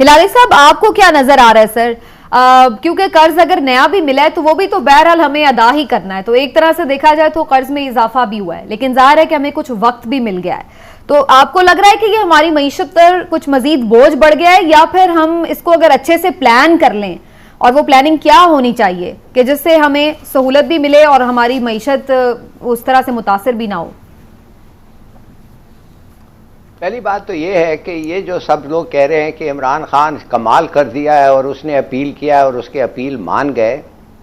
हिलाली साहब, आपको क्या नजर आ रहा है सर? क्योंकि कर्ज अगर नया भी मिला है तो वो भी तो बहरहाल हमें अदा ही करना है, तो एक तरह से देखा जाए तो कर्ज में इजाफा भी हुआ है, लेकिन जाहिर है कि हमें कुछ वक्त भी मिल गया है। तो आपको लग रहा है कि ये हमारी मईशत पर कुछ मजीद बोझ बढ़ गया है, या फिर हम इसको अगर अच्छे से प्लान कर लें, और वो प्लानिंग क्या होनी चाहिए कि जिससे हमें सहूलत भी मिले और हमारी मईशत उस तरह से मुतासिर भी ना हो? पहली बात तो ये है कि ये जो सब लोग कह रहे हैं कि इमरान खान कमाल कर दिया है और उसने अपील किया है और उसके अपील मान गए,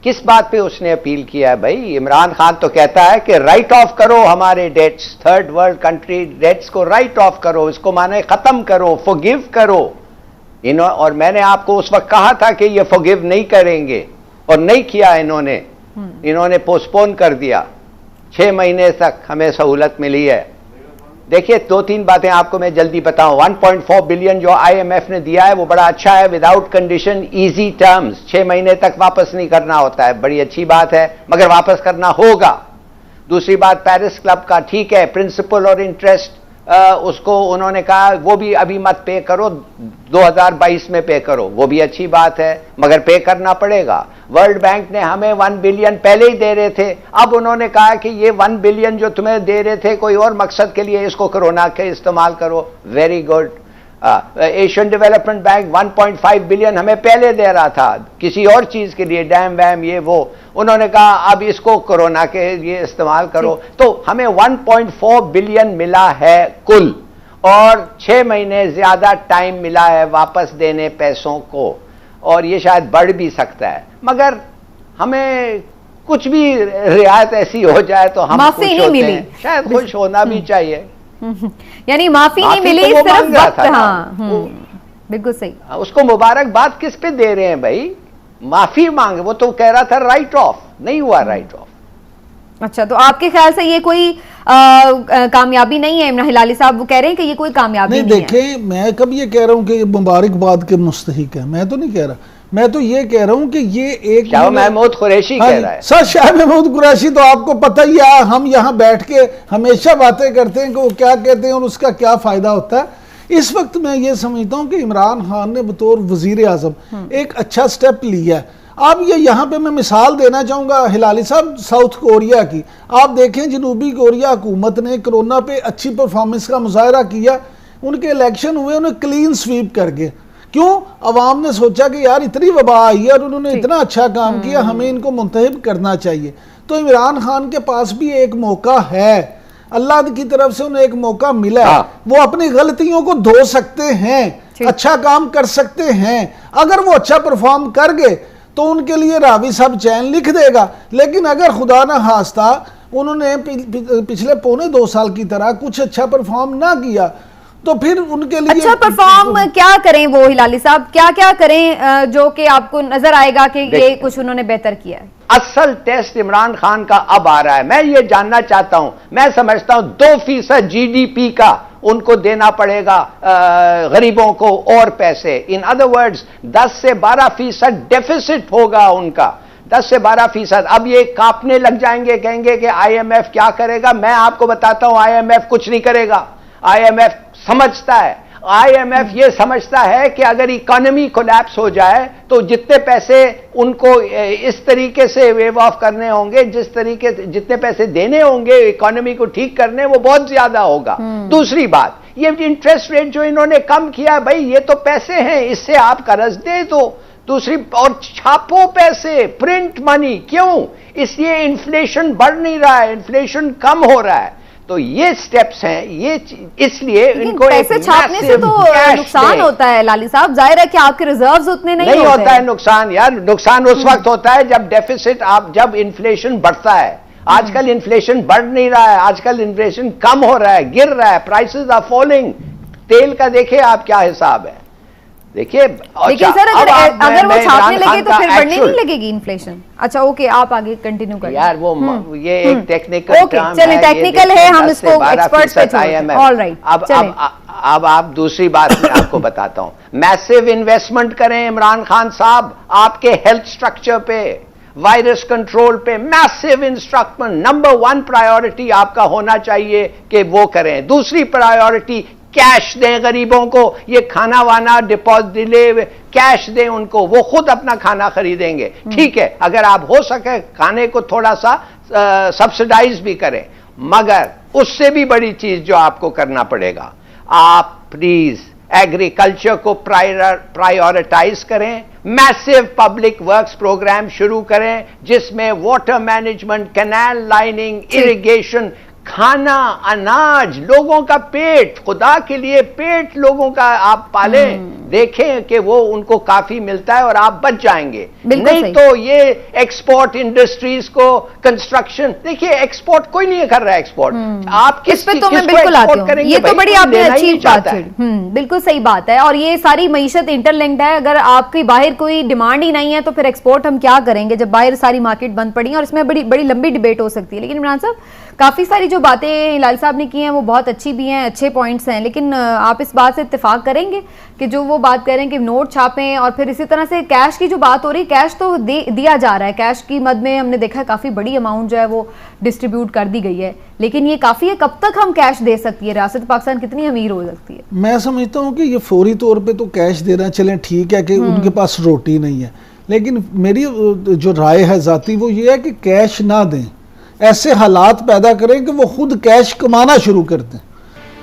किस बात पे उसने अपील किया है भाई? इमरान खान तो कहता है कि राइट ऑफ करो हमारे debts, third world country debts को राइट ऑफ करो, इसको माने खत्म करो, फॉरगिव करो। और मैंने आपको उस वक्त कहा था कि ये फॉरगिव नहीं करेंगे और नहीं किया इन्होंने पोस्टपोन कर दिया। 6 महीने तक हमें सहूलत मिली है। देखिए, 2-3 बातें आपको मैं जल्दी बताऊं। 1.4 बिलियन जो IMF ने दिया है वो बड़ा अच्छा है, विदाउट कंडीशन, इजी टर्म्स। 6 महीने तक वापस नहीं करना होता है, बड़ी अच्छी बात है, मगर वापस करना होगा। दूसरी बात, पेरिस क्लब का ठीक है, प्रिंसिपल और इंटरेस्ट उसको उन्होंने कहा वो भी अभी मत पे करो, 2022 में पे करो, वो भी अच्छी बात है, मगर पे करना पड़ेगा। वर्ल्ड बैंक ने हमें 1 बिलियन पहले ही दे रहे थे, अब उन्होंने कहा कि ये 1 बिलियन जो तुम्हें दे रहे थे कोई और मकसद के लिए, इसको कोरोना के इस्तेमाल करो। Very good. Asian development bank 1.5 billion हमें पहले दे रहा था किसी और चीज के लिए, डैम वैम ये वो, उन्होंने कहा अब इसको कोरोना के लिए इस्तेमाल करो। तो हमें 1.4 बिलियन मिला है कुल, और 6 महीने ज्यादा टाइम मिला है वापस देने पैसों को, और ये शायद बढ़ भी सकता है, मगर हमें कुछ भी रियायत ऐसी हो जाए तो हम खुश होते हैं, शायद खुश होना भी चाहिए। यानी माफी नहीं मिली, सिर्फ वक्त। हाँ, बिल्कुल सही। उसको मुबारकबाद किस पे दे रहे हैं भाई? माफी मांगे, वो तो कह रहा था राइट ऑफ, नहीं हुआ राइट ऑफ। अच्छा, तो आपके ख्याल से ये कोई कामयाबी नहीं है? इमरान हिलाली साहब वो कह रहे हैं कि ये कोई कामयाबी नहीं है। देखें, मैं कब ये कह रहा हूं कि मुबारकबाद के मुस्तहिक है, मैं तो नहीं कह रहा। मैं तो ये कह रहा हूं कि ये एक शाह महमूद कुरैशी कह रहा है। सर, शाह महमूद कुरैशी तो आपको पता ही है, हम यहाँ बैठ के हमेशा बातें करते हैं कि वो क्या कहते हैं और उसका क्या फायदा होता है। इस वक्त मैं ये समझता हूं कि इमरान खान ने बतौर वजीर आजम एक अच्छा स्टेप लिया है। अब ये यहाँ पे मैं मिसाल देना चाहूँगा हिलाली साहब, साउथ कोरिया की। आप देखें, जनूबी कोरिया हुकूमत ने कोरोना पे अच्छी परफॉर्मेंस का मुजाहरा किया, उनके इलेक्शन हुए, उन्हें क्लीन स्वीप कर गए। क्यों? अवाम ने सोचा कि यार इतनी वबा आई है और उन्होंने इतना अच्छा काम किया, हमें इनको मुंतहिब करना चाहिए। तो इमरान खान के पास भी एक मौका है, अल्लाह की तरफ से उन्हें एक मौका मिला है। वो अपनी गलतियों को धो सकते हैं, अच्छा काम कर सकते हैं। अगर वो अच्छा परफॉर्म कर गए तो उनके लिए रावी साहब चैन लिख देगा, लेकिन अगर खुदा ना खास्ता उन्होंने पिछले 1.25-2 साल की तरह कुछ अच्छा परफॉर्म ना किया तो फिर उनके लिए अच्छा परफॉर्म क्या करें वो? हिलाली साहब क्या क्या करें जो कि आपको नजर आएगा कि ये कुछ उन्होंने बेहतर किया है? असल टेस्ट इमरान खान का अब आ रहा है। मैं ये जानना चाहता हूं, मैं समझता हूं 2% GDP का उनको देना पड़ेगा गरीबों को और पैसे। इन अदर वर्ड्स 10 से 12% डेफिसिट होगा उनका, 10 से 12%। अब ये कांपने लग जाएंगे, कहेंगे कि IMF क्या करेगा। मैं आपको बताता हूं IMF कुछ नहीं करेगा। IMF समझता है, IMF ये समझता है कि अगर इकोनॉमी कोलैप्स हो जाए तो जितने पैसे उनको इस तरीके से वेव ऑफ करने होंगे, जितने पैसे देने होंगे इकोनॉमी को ठीक करने, वो बहुत ज्यादा होगा। दूसरी बात, ये इंटरेस्ट रेट जो इन्होंने कम किया, भाई ये तो पैसे हैं, इससे आप कर्ज दे दो। दूसरी, और छापो पैसे, प्रिंट मनी। क्यों? इसलिए इन्फ्लेशन बढ़ नहीं रहा है, इन्फ्लेशन कम हो रहा है। तो ये स्टेप्स हैं, ये इसलिए इनको पैसे छापने से तो नुकसान होता है लाली साहब, जाहिर है कि आपके रिजर्व्स उतने नहीं होता है। नुकसान यार, नुकसान उस वक्त होता है जब डेफिसिट, जब इन्फ्लेशन बढ़ता है। आजकल इन्फ्लेशन बढ़ नहीं रहा है, आजकल इन्फ्लेशन कम हो रहा है, गिर रहा है, प्राइसेस आर फॉलिंग। तेल का देखिए आप क्या हिसाब है, देखिए। लेकिन सर अगर वो छापने लगे तो फिर बढ़ने नहीं लगेगी इन्फ्लेशन। अच्छा ओके, आप आगे कंटिन्यू करें यार। वो ये एक टेक्निकल टर्म है, चलिए टेक्निकल है, हम इसको एक्सपर्ट्स पे छोड़ते हैं। ऑलराइट, अब आप दूसरी बात मैं आपको बताता हूं। मैसिव इन्वेस्टमेंट करें इमरान खान साहब आपके हेल्थ स्ट्रक्चर पे, वायरस कंट्रोल पे, मैसिव इंस्ट्रक्टमेंट। नंबर 1 प्रायोरिटी आपका होना चाहिए कि वो करें। दूसरी प्रायोरिटी कैश दें गरीबों को, ये खाना वाना डिपॉजिट दिले, कैश दें उनको, वो खुद अपना खाना खरीदेंगे। ठीक है, अगर आप हो सके खाने को थोड़ा सा सब्सिडाइज भी करें, मगर उससे भी बड़ी चीज जो आपको करना पड़ेगा, आप प्लीज एग्रीकल्चर को प्रायोरिटाइज करें, मैसिव पब्लिक वर्क्स प्रोग्राम शुरू करें जिसमें water management, canal lining, irrigation, खाना, अनाज, लोगों का पेट, खुदा के लिए पेट लोगों का आप पालें, देखें कि वो उनको काफी मिलता है और आप बच जाएंगे। नहीं तो ये एक्सपोर्ट इंडस्ट्रीज को, कंस्ट्रक्शन, देखिए एक्सपोर्ट कोई नहीं कर रहा है एक्सपोर्ट, आप किस पे तो मैं बिल्कुल आती हूं, ये तो बड़ी आपने अच्छी बात है, बिल्कुल सही बात है। और ये सारी मईशत इंटरलिंक्ड है, अगर आपकी बाहर कोई डिमांड ही नहीं है तो फिर एक्सपोर्ट हम क्या करेंगे जब बाहर सारी मार्केट बंद पड़ी है। और इसमें बड़ी लंबी डिबेट हो सकती है। लेकिन इमरान साहब, काफी सारी जो बातें हिलाल साहब ने की हैं वो बहुत अच्छी भी हैं, अच्छे पॉइंट्स हैं, लेकिन आप इस बात से इत्तेफाक करेंगे कि जो वो बात कह रहे हैं कि नोट छापें और फिर इसी तरह से कैश की जो बात हो रही है, कैश तो दिया जा रहा है, कैश की मद में हमने देखा है काफी बड़ी अमाउंट जो है वो डिस्ट्रीब्यूट कर दी गई है, लेकिन ये काफी है, कब तक हम कैश दे सकती है रियासत पाकिस्तान, कितनी अमीर हो सकती है? मैं समझता हूँ कि ये फौरी तौर पर तो कैश देना चलें ठीक है कि उनके पास रोटी नहीं है, लेकिन मेरी जो राय है जाती वो ये है कि कैश ना दें, ऐसे हालात पैदा करें कि वो खुद कैश कमाना शुरू कर दें।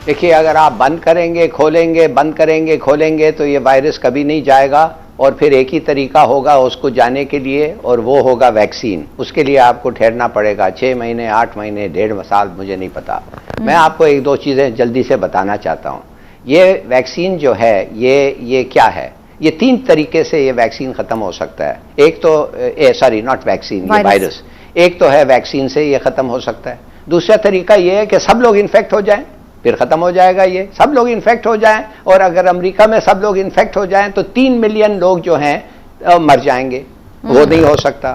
देखिए, अगर आप बंद करेंगे खोलेंगे, बंद करेंगे खोलेंगे तो ये वायरस कभी नहीं जाएगा, और फिर एक ही तरीका होगा उसको जाने के लिए, और वो होगा वैक्सीन। उसके लिए आपको ठहरना पड़ेगा 6 महीने, 8 महीने, 1.5 साल, मुझे नहीं पता। मैं आपको 1-2 चीज़ें जल्दी से बताना चाहता हूँ। ये वैक्सीन जो है ये क्या है, ये 3 तरीके से ये वैक्सीन ख़त्म हो सकता है। एक तो सॉरी नॉट वैक्सीन, ये वायरस। एक तो है वैक्सीन से ये खत्म हो सकता है, दूसरा तरीका ये है कि सब लोग इन्फेक्ट हो जाएं, फिर खत्म हो जाएगा ये, सब लोग इन्फेक्ट हो जाएं, और अगर अमेरिका में सब लोग इन्फेक्ट हो जाएं तो 3 मिलियन लोग जो हैं मर जाएंगे, वो नहीं हो सकता।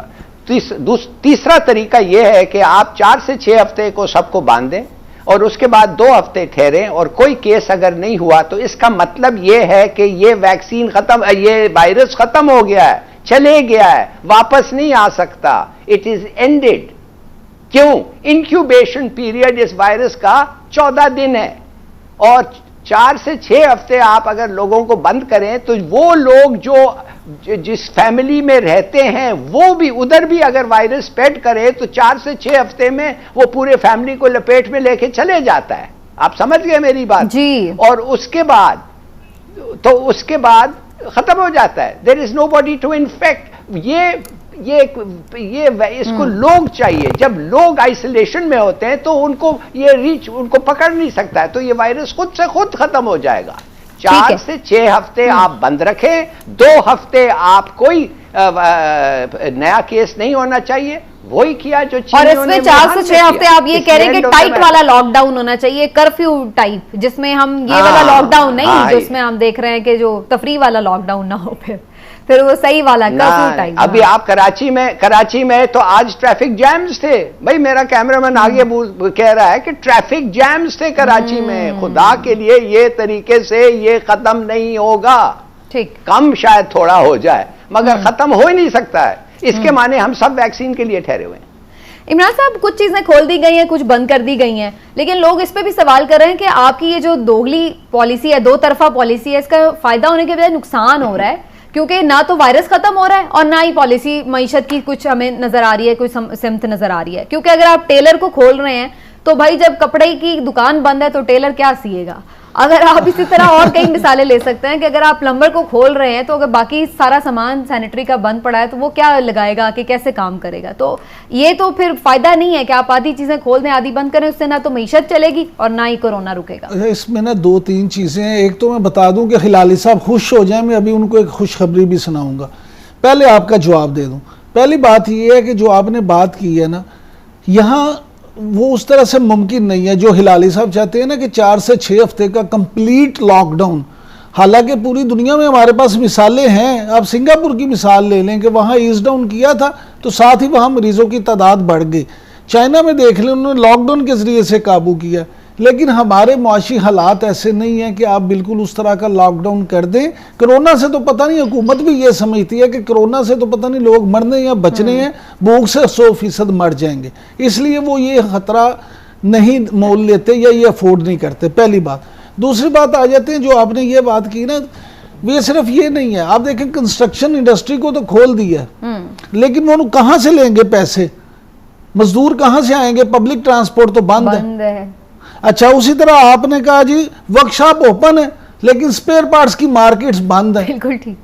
तीसरा तरीका ये है कि आप 4 से 6 हफ्ते को सबको बांध दें और उसके बाद 2 हफ्ते ठहरें, और कोई केस अगर नहीं हुआ तो इसका मतलब ये है कि ये वैक्सीन खत्म, ये वायरस खत्म हो गया है, चले गया है, वापस नहीं आ सकता, इट इज एंडेड। क्यों? इंक्यूबेशन पीरियड इस वायरस का 14 दिन है, और 4 से 6 हफ्ते आप अगर लोगों को बंद करें तो वो लोग जो जिस फैमिली में रहते हैं वो भी, उधर भी अगर वायरस स्प्रेड करे तो 4 से 6 हफ्ते में वो पूरे फैमिली को लपेट में लेके चले जाता है। आप समझ गए मेरी बात जी। और उसके बाद खत्म हो जाता है, there is nobody to infect. इसको लोग चाहिए, जब लोग आइसोलेशन में होते हैं तो उनको उनको पकड़ नहीं सकता है, तो ये वायरस खुद से खुद खत्म हो जाएगा। 4 से 6 हफ्ते आप बंद रखें, 2 हफ्ते आप कोई नया केस नहीं होना चाहिए, वही किया जो चीन। और इसमें 4 से 6 हफ्ते आप ये कह रहे हैं कि टाइट वाला लॉकडाउन होना चाहिए, कर्फ्यू टाइप, जिसमें हम ये वाला लॉकडाउन नहीं, जिसमें हम देख रहे हैं कि जो तफरी वाला लॉकडाउन ना हो, फिर वो सही वाला कर्फ्यू टाइप। अभी आप कराची में तो आज ट्रैफिक जैम्स थे भाई, मेरा कैमरामैन आगे कह रहा है कि ट्रैफिक जैम्स थे कराची में। खुदा के लिए ये तरीके से ये खत्म नहीं होगा, ठीक, कम शायद थोड़ा हो जाए मगर खत्म हो ही नहीं सकता है। इसके माने हम सब वैक्सीन के लिए ठहरे हुए हैं। इमरान साहब, कुछ चीजें खोल दी गई हैं, कुछ बंद कर दी गई हैं, लेकिन लोग इस पे भी सवाल कर रहे हैं कि आपकी ये जो दोगली पॉलिसी है, 2 तरफा पॉलिसी है, इसका फायदा होने के बजाय नुकसान हो रहा है, क्योंकि ना तो वायरस खत्म हो रहा है और ना ही पॉलिसी मईशत की कुछ हमें नजर आ रही है, कोई सिमत नजर आ रही है। क्योंकि अगर आप टेलर को खोल रहे हैं तो भाई जब कपड़े की दुकान बंद है तो टेलर क्या सिएगा। अगर आप इसी तरह और कई मिसालें ले सकते हैं कि अगर आप प्लम्बर को खोल रहे हैं तो अगर बाकी सारा सामान सैनिटरी का बंद पड़ा है तो वो क्या लगाएगा, कि कैसे काम करेगा। तो ये तो फिर फायदा नहीं है कि आप आधी चीजें खोल दें आधी बंद करें, उससे ना तो मईशत चलेगी और ना ही कोरोना रुकेगा। इसमें ना 2-3 चीजें हैं। एक तो मैं बता दूं कि हिलाली साहब खुश हो जाए, मैं अभी उनको एक खुशखबरी भी सुनाऊंगा। पहले आपका जवाब दे दूं। पहली बात ये है कि जो आपने बात की है ना, यहाँ वो उस तरह से मुमकिन नहीं है जो हिलाली साहब चाहते हैं ना कि 4 से 6 हफ्ते का कंप्लीट लॉकडाउन। हालांकि पूरी दुनिया में हमारे पास मिसालें हैं। आप सिंगापुर की मिसाल ले लें कि वहाँ ईज डाउन किया था तो साथ ही वहाँ मरीजों की तादाद बढ़ गई। चाइना में देख लें, उन्होंने लॉकडाउन के जरिए से काबू किया। लेकिन हमारे मुआशी हालात ऐसे नहीं हैं कि आप बिल्कुल उस तरह का लॉकडाउन कर दें। कोरोना से तो पता नहीं, हुकूमत भी ये समझती है कि कोरोना से तो पता नहीं लोग मरने या बचने हैं, भूख से 100% मर जाएंगे, इसलिए वो ये खतरा नहीं मोल लेते या ये अफोर्ड नहीं करते। पहली बात। दूसरी बात आ जाते हैं, जो आपने ये बात की ना, वे सिर्फ ये नहीं है, आप देखें कंस्ट्रक्शन इंडस्ट्री को तो खोल दिया, लेकिन वो कहाँ से लेंगे पैसे, मजदूर कहाँ से आएंगे, पब्लिक ट्रांसपोर्ट तो बंद है। अच्छा, उसी तरह आपने कहा जी वर्कशॉप ओपन है लेकिन स्पेयर पार्ट्स की मार्केट्स बंद है। बिल्कुल ठीक।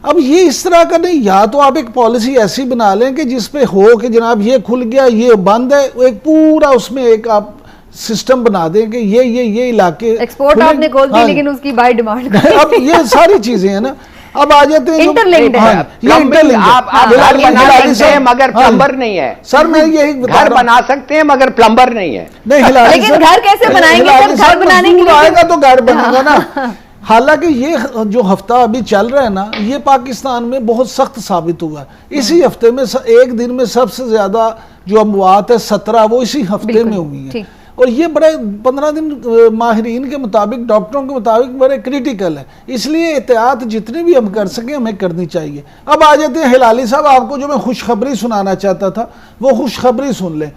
अब ये इस तरह का नहीं, या तो आप एक पॉलिसी ऐसी बना लें कि जिसपे हो कि जनाब ये खुल गया ये बंद है, एक पूरा उसमें एक आप सिस्टम बना दें कि ये इलाके एक्सपोर्ट आपने खोल दी, लेकिन उसकी बाय डिमांड अब ये सारी चीजें हैं ना, अब आ जाते हैं इंटरलिंक्ड है। आप घर बना सकते हैं मगर प्लम्बर नहीं है। सर मैं यही घर बना सकते हैं मगर प्लम्बर नहीं है। नहीं, लेकिन घर कैसे बनाएंगे सर, घर बनाने के लिए आएगा तो घर बनेगा ना। हालांकि ये जो हफ्ता अभी चल रहा है ना, ये पाकिस्तान में बहुत सख्त साबित हुआ। इसी हफ्ते में एक दिन में सबसे ज्यादा जो अमवात है 17, वो इसी हफ्ते में हुई है। और ये बड़े 15 दिन माहिरीन के मुताबिक, डॉक्टरों के मुताबिक बड़े क्रिटिकल है, इसलिए एहतियात जितनी भी हम कर सकें हमें करनी चाहिए। अब आ जाते हैं हिलाली साहब, आपको जो मैं खुशखबरी सुनाना चाहता था वो खुशखबरी सुन लें।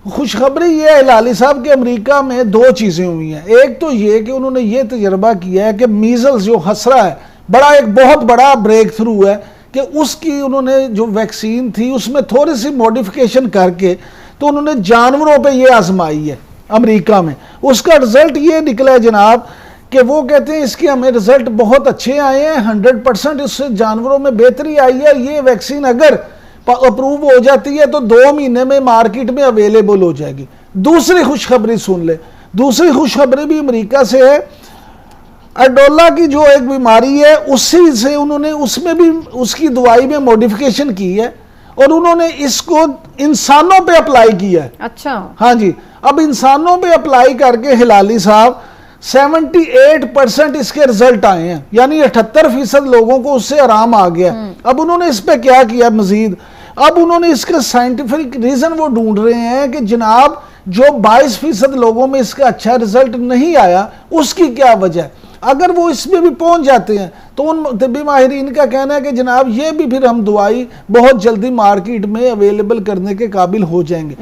खुशखबरी ये है हिलाली साहब के अमेरिका में 2 चीज़ें हुई हैं। एक तो ये कि उन्होंने ये तजर्बा किया है कि मीजल्स जो खसरा है, बड़ा एक बहुत बड़ा ब्रेक थ्रू है कि उसकी उन्होंने जो वैक्सीन थी उसमें थोड़ी सी मॉडिफिकेशन करके तो उन्होंने जानवरों पे ये आजमाई है अमेरिका में। उसका रिजल्ट ये निकला है जनाब कि वो कहते हैं इसके हमें रिजल्ट बहुत अच्छे आए हैं, 100% इससे जानवरों में बेहतरी आई है। ये वैक्सीन अगर अप्रूव हो जाती है तो 2 महीने में मार्केट में अवेलेबल हो जाएगी। दूसरी खुशखबरी सुन ले, दूसरी खुशखबरी भी अमेरिका से है। एडोला की जो एक बीमारी है उसी से उन्होंने, उसमें भी उसकी दवाई में मॉडिफिकेशन की है और उन्होंने इसको इंसानों पे अप्लाई किया है। अच्छा, हाँ जी, अब इंसानों पे अप्लाई करके हिलाली साहब 78% इसके रिजल्ट आए हैं, यानी 78% लोगों को उससे आराम आ गया। अब उन्होंने इस पे क्या किया मजीद, अब उन्होंने इसका साइंटिफिक रीजन वो ढूंढ रहे हैं कि जनाब जो 22% लोगों में इसका अच्छा रिजल्ट नहीं आया उसकी क्या वजह है। अगर वो इसमें भी पहुंच जाते हैं तो उन तिब्बी माहिरीन का कहना है कि जनाब ये भी फिर हम दवाई बहुत जल्दी मार्केट में अवेलेबल करने के काबिल हो जाएंगे।